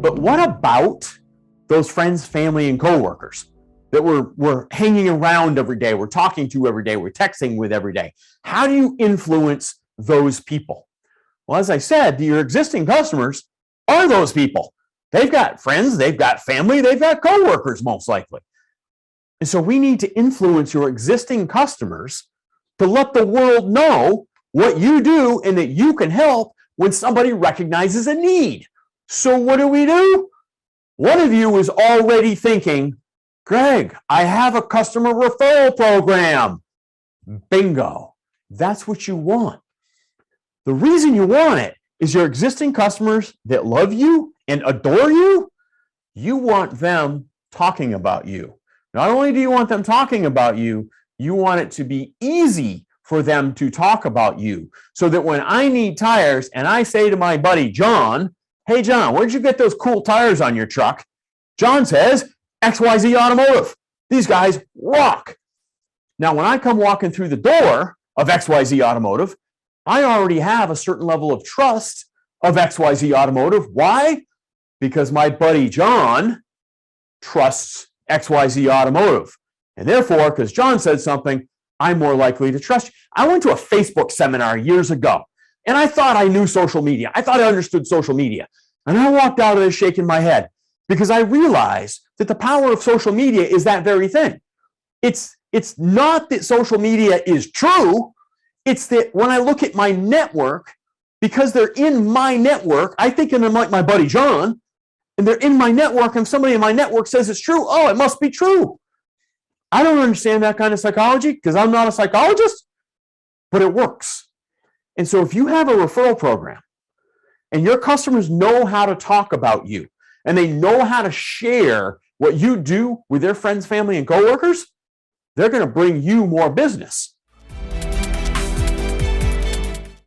But what about those friends, family, and coworkers that we're hanging around every day, we're talking to every day, we're texting with every day? How do you influence those people? Well, as I said, your existing customers are those people. They've got friends, they've got family, they've got coworkers, most likely. And so we need to influence your existing customers to let the world know what you do and that you can help when somebody recognizes a need. So what do? One of you is already thinking, Greg, I have a customer referral program. Bingo. That's what you want. The reason you want it is your existing customers that love you and adore you, you want them talking about you. Not only do you want them talking about you, you want it to be easy for them to talk about you, so that when I need tires and I say to my buddy John, hey John, where'd you get those cool tires on your truck? John says, XYZ Automotive. These guys rock. Now, when I come walking through the door of XYZ Automotive, I already have a certain level of trust of XYZ Automotive. Why? Because my buddy John trusts XYZ Automotive. And therefore, because John said something, I'm more likely to trust you. I went to a Facebook seminar years ago, and I thought I knew social media. I thought I understood social media. And I walked out of there shaking my head because I realized that the power of social media is that very thing. It's not that social media is true. It's that when I look at my network, because they're in my network, I think of them like my buddy John, and they're in my network, and somebody in my network says it's true. Oh, it must be true. I don't understand that kind of psychology because I'm not a psychologist, but it works. And so if you have a referral program and your customers know how to talk about you and they know how to share what you do with their friends, family, and coworkers, they're going to bring you more business.